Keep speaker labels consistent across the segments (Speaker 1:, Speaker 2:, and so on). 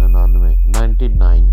Speaker 1: 99।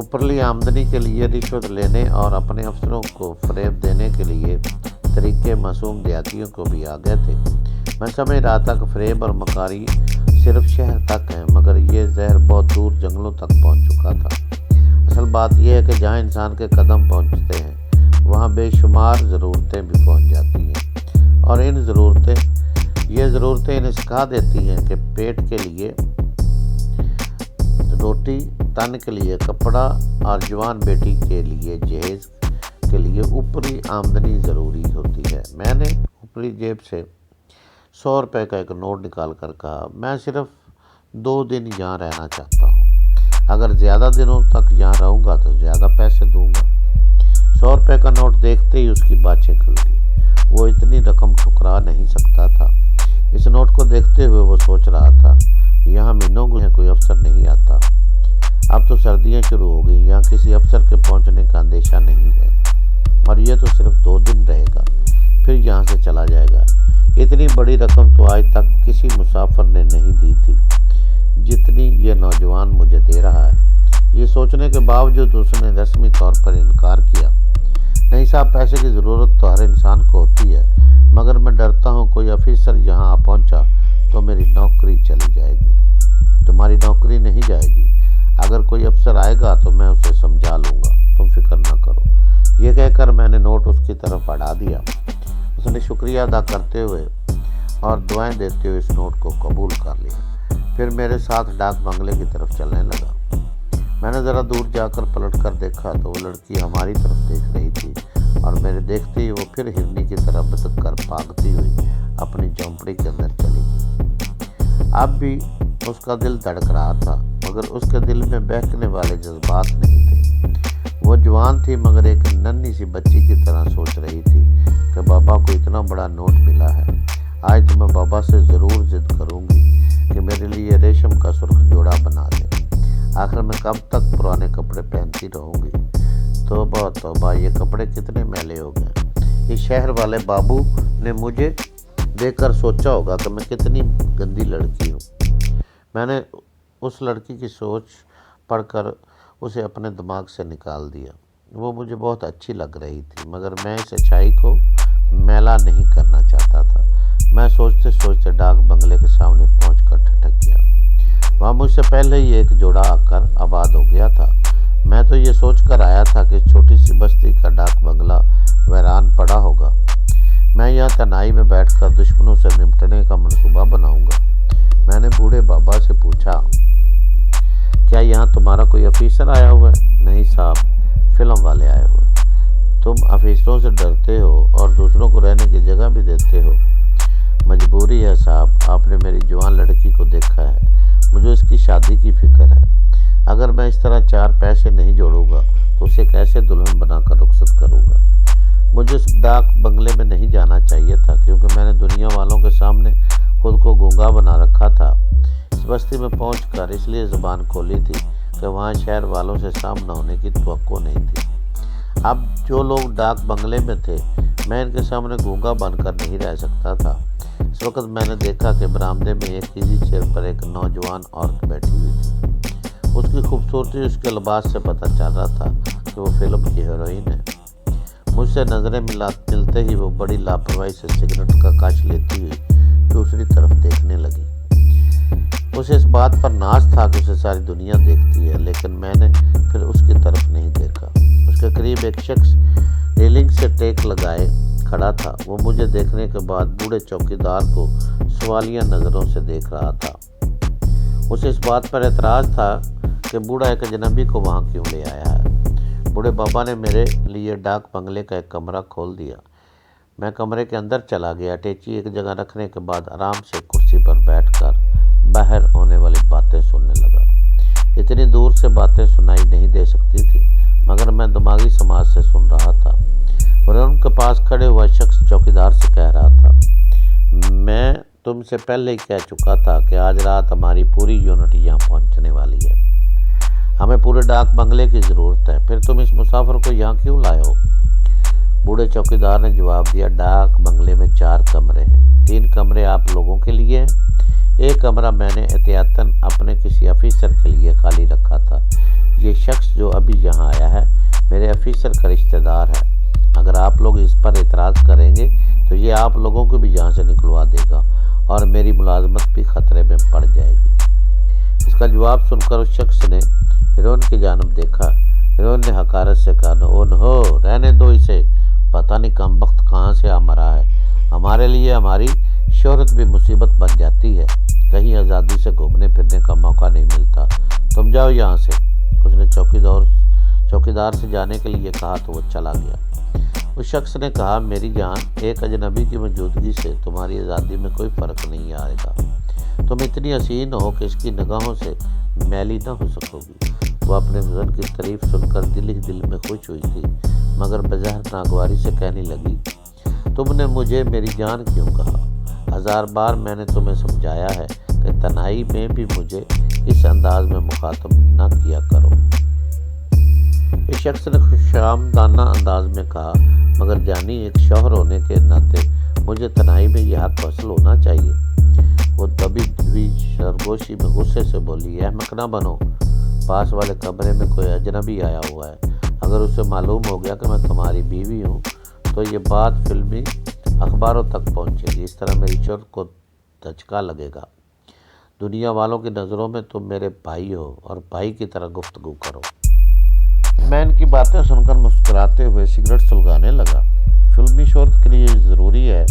Speaker 1: اوپرلی آمدنی کے لیے رشوت لینے اور اپنے افسروں کو فریب دینے کے لیے طریقے معصوم دیہاتیوں کو بھی آ گئے تھے۔ میں سمجھ رہا تھا کہ فریب اور مکاری صرف شہر تک ہیں، مگر یہ زہر بہت دور جنگلوں تک پہنچ چکا تھا۔ اصل بات یہ ہے کہ جہاں انسان کے قدم پہنچتے ہیں وہاں بے شمار ضرورتیں بھی پہنچ جاتی ہیں، اور یہ ضرورتیں انہیں سکھا دیتی ہیں کہ پیٹ کے لیے روٹی، تن کے لیے کپڑا اور جوان بیٹی کے لیے جہیز کے لیے اوپری آمدنی ضروری ہوتی ہے۔ میں نے اوپری جیب سے 100 روپے کا ایک نوٹ نکال کر کہا، میں صرف 2 دن یہاں رہنا چاہتا ہوں، اگر زیادہ دنوں تک یہاں رہوں گا تو زیادہ پیسے دوں گا۔ 100 روپے کا نوٹ دیکھتے ہی اس کی باتیں کھل گئی۔ وہ اتنی رقم ٹھکرا نہیں سکتا تھا۔ اس نوٹ کو دیکھتے ہوئے وہ سوچ رہا تھا، یہاں مہینوں گزرے کوئی افسر نہیں آتا، اب تو سردیاں شروع ہو گئی، یہاں کسی افسر کے پہنچنے کا اندیشہ نہیں ہے، اور یہ تو صرف 2 دن رہے گا، پھر یہاں سے چلا جائے گا۔ اتنی بڑی رقم تو آج تک کسی مسافر نے نہیں دی تھی جتنی یہ نوجوان مجھے دے رہا ہے۔ یہ سوچنے کے باوجود اس نے رسمی طور پر انکار کیا۔ نہیں صاحب، پیسے کی ضرورت تو ہر انسان کو ہوتی ہے، مگر میں ڈرتا ہوں کوئی آفیسر یہاں آ پہنچا تو میری نوکری چلی جائے گی۔ تمہاری نوکری نہیں جائے گی، اگر کوئی افسر آئے گا تو میں اسے سمجھا لوں گا، تم فکر نہ کرو۔ یہ کہہ کر میں نے نوٹ اس کی طرف بڑھا دیا۔ اس نے شکریہ ادا کرتے ہوئے اور دعائیں دیتے ہوئے اس نوٹ کو قبول کر لیا، پھر میرے ساتھ ڈاک بنگلے کی طرف چلنے لگا۔ میں نے ذرا دور جا کر پلٹ کر دیکھا تو وہ لڑکی ہماری طرف دیکھ رہی تھی، اور میرے دیکھتے ہی وہ پھر ہرنی کی طرح بتک کر بھاگتی ہوئی اپنی جھونپڑی کے اندر چلی گئی۔ اب بھی اس کا دل دھڑک رہا تھا، مگر اس کے دل میں بہکنے والے جذبات نہیں تھے۔ وہ جوان تھی، مگر ایک ننھی سی بچی کی طرح سوچ رہی تھی کہ بابا کو اتنا بڑا نوٹ ملا ہے، آج تو میں بابا سے ضرور ضد کروں گی کہ میرے لیے ریشم کا سرخ جوڑا بنا دے۔ آخر میں کب تک پرانے کپڑے پہنتی رہوں گی؟ توبہ توبہ، یہ کپڑے کتنے میلے ہو گئے۔ اس شہر والے بابو نے مجھے دیکھ کر سوچا ہوگا کہ میں کتنی گندی لڑکی ہوں۔ میں نے اس لڑکی کی سوچ پڑھ کر اسے اپنے دماغ سے نکال دیا۔ وہ مجھے بہت اچھی لگ رہی تھی، مگر میں اس اچھائی کو میلا نہیں کرنا چاہتا تھا۔ میں سوچتے سوچتے ڈاک بنگلے کے سامنے پہنچ کر ٹھٹک گیا۔ وہاں مجھ سے پہلے ہی ایک جوڑا آ کر آباد ہو گیا تھا۔ میں تو یہ سوچ کر آیا تھا کہ اس چھوٹی سی بستی کا ڈاک بنگلہ ویران پڑا ہوگا۔ میں یہاں تنہائی میں بیٹھ کر دشمنوں سے نمٹنے کا منصوبہ بناؤں گا۔ میں نے بوڑھے بابا سے پوچھا، کیا یہاں تمہارا کوئی آفیسر آیا ہوا ہے؟ نہیں صاحب، فلم والے آئے ہوئے ہیں۔ تم آفیسروں سے ڈرتے ہو اور دوسروں کو رہنے کی جگہ بھی دیتے ہو۔ مجبوری ہے صاحب، آپ نے میری جوان لڑکی کو دیکھا ہے، مجھے اس کی شادی کی فکر ہے۔ اگر میں اس طرح 4 پیسے نہیں جوڑوں گا تو اسے کیسے دلہن بنا کر رخصت کروں گا؟ مجھے اس ڈاک بنگلے میں نہیں جانا چاہیے تھا، کیونکہ میں نے دنیا والوں کے سامنے خود کو گونگا بنا رکھا تھا۔ اس بستی میں پہنچ کر اس لیے زبان کھولی تھی کہ وہاں شہر والوں سے سامنا ہونے کی توقع نہیں تھی۔ اب جو لوگ ڈاک بنگلے میں تھے، میں ان کے سامنے گونگا بن کر نہیں رہ سکتا تھا۔ اس وقت میں نے دیکھا کہ برآمدے میں ایک ایزی چیئر پر ایک نوجوان عورت بیٹھی ہوئی تھی۔ اس کی خوبصورتی اس کے لباس سے پتہ چل رہا تھا کہ وہ فلم کی ہیروئن ہے۔ مجھ سے نظریں ملتے ہی وہ بڑی لاپرواہی سے سگریٹ کا کاش لیتی ہوئی دوسری طرف دیکھنے لگی۔ اسے اس بات پر ناز تھا کہ اسے ساری دنیا دیکھتی ہے، لیکن میں نے پھر اس کی طرف نہیں دیکھا۔ اس کے قریب ایک شخص ریلنگ سے ٹیک لگائے کھڑا تھا۔ وہ مجھے دیکھنے کے بعد بوڑھے چوکیدار کو سوالیہ نظروں سے دیکھ رہا تھا۔ اسے اس بات پر اعتراض تھا کہ بوڑھا ایک اجنبی کو وہاں کیوں لے آیا ہے۔ بوڑھے بابا نے میرے لیے ڈاک بنگلے کا ایک کمرہ کھول دیا۔ میں کمرے کے اندر چلا گیا۔ اٹیچی ایک جگہ رکھنے کے بعد آرام سے کرسی پر بیٹھ کر باہر ہونے والی باتیں سننے لگا۔ اتنی دور سے باتیں سنائی نہیں دے سکتی تھی، مگر میں دماغی سماج سے سن رہا تھا۔ اور ان کے پاس کھڑے ہوا شخص چوکیدار سے کہہ رہا تھا، میں تم سے پہلے ہی کہہ چکا تھا کہ آج رات ہماری پوری یونٹ یہاں پہنچنے والی ہے۔ ہمیں پورے ڈاک بنگلے کی ضرورت ہے، پھر تم اس مسافر کو یہاں کیوں لائے ہو؟ بوڑھے چوکیدار نے جواب دیا، ڈاک بنگلے میں 4 کمرے ہیں، 3 کمرے آپ لوگوں کے لیے ہیں، ایک کمرہ میں نے احتیاطاً اپنے کسی آفیسر کے لیے خالی رکھا تھا۔ یہ شخص جو ابھی یہاں آیا ہے میرے آفیسر کا رشتہ دار ہے، اگر آپ لوگ اس پر اعتراض کریں گے تو یہ آپ لوگوں کو بھی یہاں سے نکلوا دے گا اور میری ملازمت بھی خطرے میں پڑ جائے گی۔ اس کا جواب سن کر اس شخص نے ہیروئن کی جانب دیکھا۔ ہیروئن نے حقارت سے کہا، او نو، رہنے دو اسے، پتہ نہیں کمبخت کہاں سے آ مرا ہے، ہمارے لیے ہماری شہرت بھی مصیبت بن جاتی ہے، کہیں آزادی سے گھومنے پھرنے کا موقع نہیں ملتا، تم جاؤ یہاں سے۔ اس نے چوکیدار سے جانے کے لیے کہا تو وہ چلا گیا۔ اس شخص نے کہا، میری جان، ایک اجنبی کی موجودگی سے تمہاری آزادی میں کوئی فرق نہیں آئے گا، تم اتنی حسین ہو کہ اس کی نگاہوں سے میلی نہ ہو سکو گی۔ وہ اپنے حسن کی تعریف سن کر دل ہی دل میں خوش ہوئی تھی، مگر بظاہر ناگواری سے کہنے لگی، تم نے مجھے میری جان کیوں کہا؟ 1000 بار میں نے تمہیں سمجھایا ہے کہ تنہائی میں بھی مجھے اس انداز میں مخاطب نہ کیا کرو۔ اس شخص نے خوشامدانہ انداز میں کہا، مگر جانی، ایک شوہر ہونے کے ناطے مجھے تنہائی میں یہ حق حاصل ہونا چاہیے۔ وہ دبی ہوئی سرگوشی میں غصے سے بولی، احمق نہ بنو، پاس والے کمرے میں کوئی اجنبی آیا ہوا ہے، اگر اسے معلوم ہو گیا کہ میں تمہاری بیوی ہوں تو یہ بات فلمی اخباروں تک پہنچے گی، اس طرح میری شہرت کو دھچکا لگے گا۔ دنیا والوں کی نظروں میں تم میرے بھائی ہو اور بھائی کی طرح گفتگو کرو۔ میں ان کی باتیں سن کر مسکراتے ہوئے سگریٹ سلگانے لگا۔ فلمی شہرت کے لیے ضروری ہے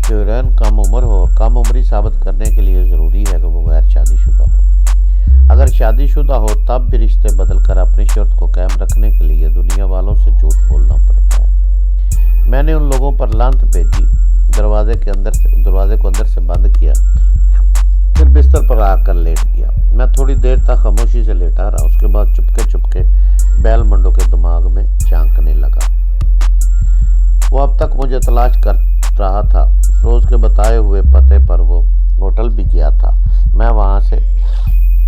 Speaker 1: کہ ہیروئن کم عمر ہو، اور کم عمری ثابت کرنے کے لیے ضروری ہے کہ وہ غیر شادی شدہ ہو۔ اگر شادی شدہ ہو تب بھی رشتے بدل کر اپنی شہرت کو قائم رکھنے کے لیے دنیا والوں سے جھوٹ بولنا پڑتا ہے۔ میں نے ان لوگوں پر لعنت بھیجی، دروازے کو اندر سے بند کیا، پھر بستر پر آ کر لیٹ گیا۔ میں تھوڑی دیر تک خاموشی سے لیٹا رہا، اس کے بعد چپکے بیل منڈو کے دماغ میں جھانکنے لگا۔ وہ اب تک مجھے تلاش کر رہا تھا، فیروز کے بتائے ہوئے پتے پر وہ ہوٹل بھی گیا تھا۔ میں وہاں سے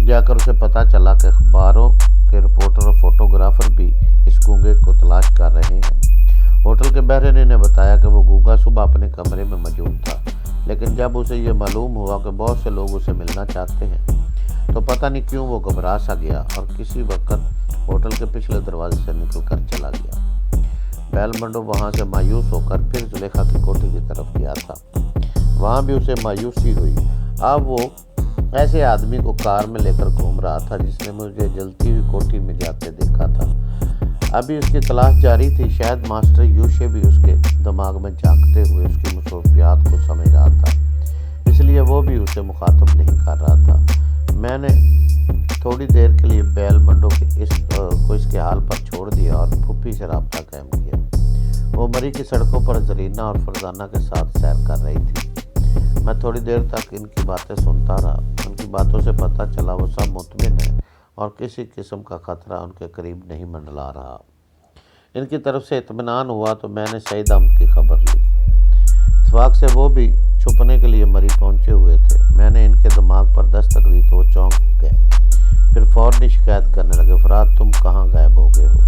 Speaker 1: جا کر اسے پتہ چلا کہ اخباروں کے رپورٹر اور فوٹوگرافر بھی اس گونگے کو تلاش کر رہے ہیں۔ ہوٹل کے بحرانی نے بتایا کہ وہ گونگا صبح اپنے کمرے میں موجود تھا، لیکن جب اسے یہ معلوم ہوا کہ بہت سے لوگ اسے ملنا چاہتے ہیں تو پتہ نہیں کیوں وہ گھبرا سا گیا اور کسی وقت ہوٹل کے پچھلے دروازے سے نکل کر چلا گیا۔ بیل منڈو وہاں سے مایوس ہو کر پھر زلیخا کی کوٹھی کی طرف گیا تھا، وہاں بھی اسے مایوسی ہوئی۔ اب وہ ایسے آدمی کو کار میں لے کر گھوم رہا تھا جس نے مجھے جلتی ہوئی کوٹھی میں جاتے دیکھا تھا۔ ابھی اس کی تلاش جاری تھی، شاید ماسٹر یوشے بھی اس کے دماغ میں جھانکتے ہوئے اس کی مصروفیات کو سمجھ رہا تھا، اس لیے وہ بھی اسے مخاطب نہیں کر رہا تھا۔ میں نے تھوڑی دیر کے لیے بیل منڈو کو اس کے حال پر چھوڑ دیا اور پھوپھی سے رابطہ قائم کیا۔ وہ مری کی سڑکوں پر زرینہ اور فرزانہ کے ساتھ سیر کر رہی تھی۔ میں تھوڑی دیر تک ان کی باتیں سنتا رہا، ان کی باتوں سے پتہ چلا وہ سب مطمئن ہیں اور کسی قسم کا خطرہ ان کے قریب نہیں منڈلا رہا۔ ان کی طرف سے اطمینان ہوا تو میں نے سعید احمد کی خبر لی۔ اتفاق سے وہ بھی چھپنے کے لیے مری پہنچے ہوئے تھے۔ میں نے ان کے دماغ پر دستک دی تو وہ چونک گئے، پھر فوراً شکایت کرنے لگے، فرات تم کہاں غائب ہو گئے ہو؟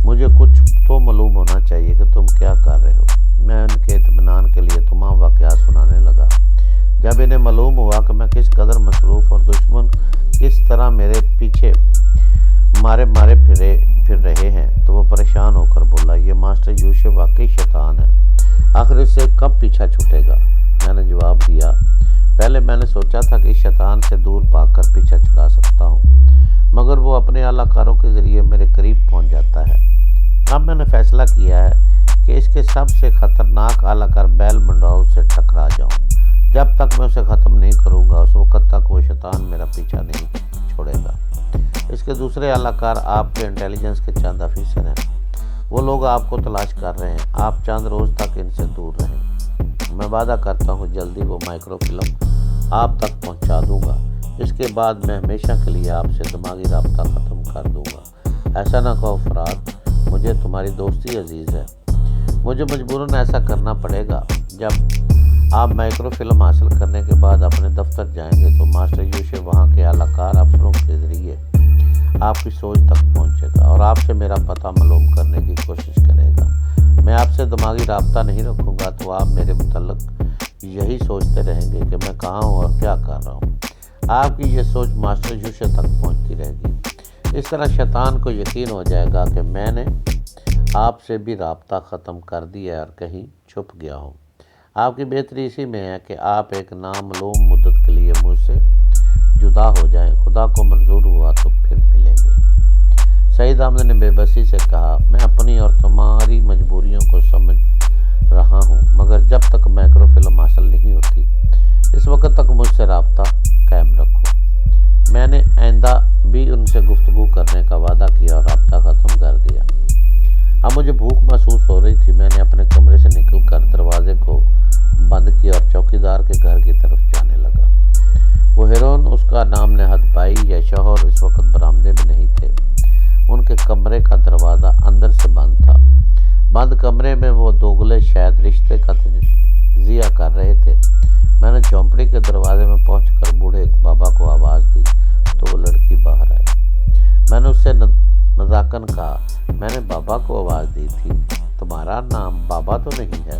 Speaker 1: مجھے کچھ تو معلوم ہونا چاہیے کہ تم کیا کر رہے ہو۔ میں ان کے اطمینان کے لیے تمام واقعات سنانے لگا۔ جب انہیں معلوم ہوا کہ میں کس قدر مصروف اور دشمن کس طرح میرے پیچھے مارے پھر رہے ہیں تو وہ پریشان ہو کر بولا، یہ ماسٹر یوشے واقعی شیطان ہے، آخر اس سے کب پیچھا چھوٹے گا؟ میں نے جواب دیا، پہلے میں نے سوچا تھا کہ اس شیطان سے دور بھاگ کر پیچھا چھڑا سکتا ہوں، مگر وہ اپنے اعلیٰ کاروں کے ذریعے میرے قریب پہنچ جاتا ہے۔ اب میں نے فیصلہ کیا ہے کہ اس کے سب سے خطرناک اعلیٰ کار بیل منڈو سے ٹکرا جاؤں۔ جب تک میں اسے ختم نہیں کروں گا اس وقت تک وہ شیطان میرا پیچھا نہیں چھوڑے گا۔ اس کے دوسرے اعلیٰ کار آپ کے انٹیلیجنس کے چند آفیسر ہیں، وہ لوگ آپ کو تلاش کر رہے ہیں، آپ چند روز تک ان سے دور رہیں۔ میں وعدہ کرتا ہوں جلدی وہ مائکرو فلم آپ تک پہنچا دوں گا، اس کے بعد میں ہمیشہ کے لیے آپ سے دماغی رابطہ ختم کر دوں گا۔ ایسا نہ کہو فرات، مجھے تمہاری دوستی عزیز ہے، مجھے مجبوراً ایسا کرنا پڑے گا۔ جب آپ مائکرو فلم حاصل کرنے کے بعد اپنے دفتر جائیں گے تو ماسٹر یوشے وہاں کے اعلیٰ کار افسروں کے ذریعے آپ کی سوچ تک پہنچے گا اور آپ سے میرا پتہ معلوم کرنے کی کوشش کرے گا۔ میں آپ سے دماغی رابطہ نہیں رکھوں گا تو آپ میرے متعلق یہی سوچتے رہیں گے کہ میں کہاں ہوں اور کیا کر رہا ہوں۔ آپ کی یہ سوچ ماسٹر یوشے تک پہنچتی رہے گی۔ اس طرح شیطان کو یقین ہو جائے گا کہ میں نے آپ سے بھی رابطہ ختم کر دیا اور کہیں چھپ گیا ہوں۔ آپ کی بہتری اسی میں ہے کہ آپ ایک نامعلوم مدت کے لیے مجھ سے جدا ہو جائیں۔ خدا کو منظور ہوا تو پھر ملیں گے۔ سعید احمد نے بے بسی سے کہا، میں اپنی اور تمہاری مجبوریوں کو سمجھ رہا ہوں، مگر جب تک مائکرو فلم حاصل نہیں ہوتی اس وقت تک مجھ سے رابطہ قائم رکھو۔ میں نے آئندہ بھی ان سے گفتگو کرنے کا وعدہ کیا اور رابطہ ختم کر دیا۔ اب مجھے بھوک محسوس ہو رہی تھی۔ میں نے اپنے کمرے سے نکل کر دروازے کو بند کیا اور چوکیدار کے گھر کی طرف جانے لگا۔ وہ ہیرون، اس کا نام نہاد بھائی یا شوہر اس وقت برآمدے میں نہیں تھے۔ ان کے کمرے کا دروازہ اندر سے بند تھا۔ بند کمرے میں وہ دوگلے شاید رشتے کا تجزیہ کر رہے تھے۔ میں نے جھونپڑی کے دروازے میں پہنچ کر بوڑھے بابا کو آواز دی تو وہ لڑکی باہر آئی۔ میں نے اس سے مذاقاً کہا، میں نے بابا کو آواز دی تھی، تمہارا نام بابا تو نہیں ہے؟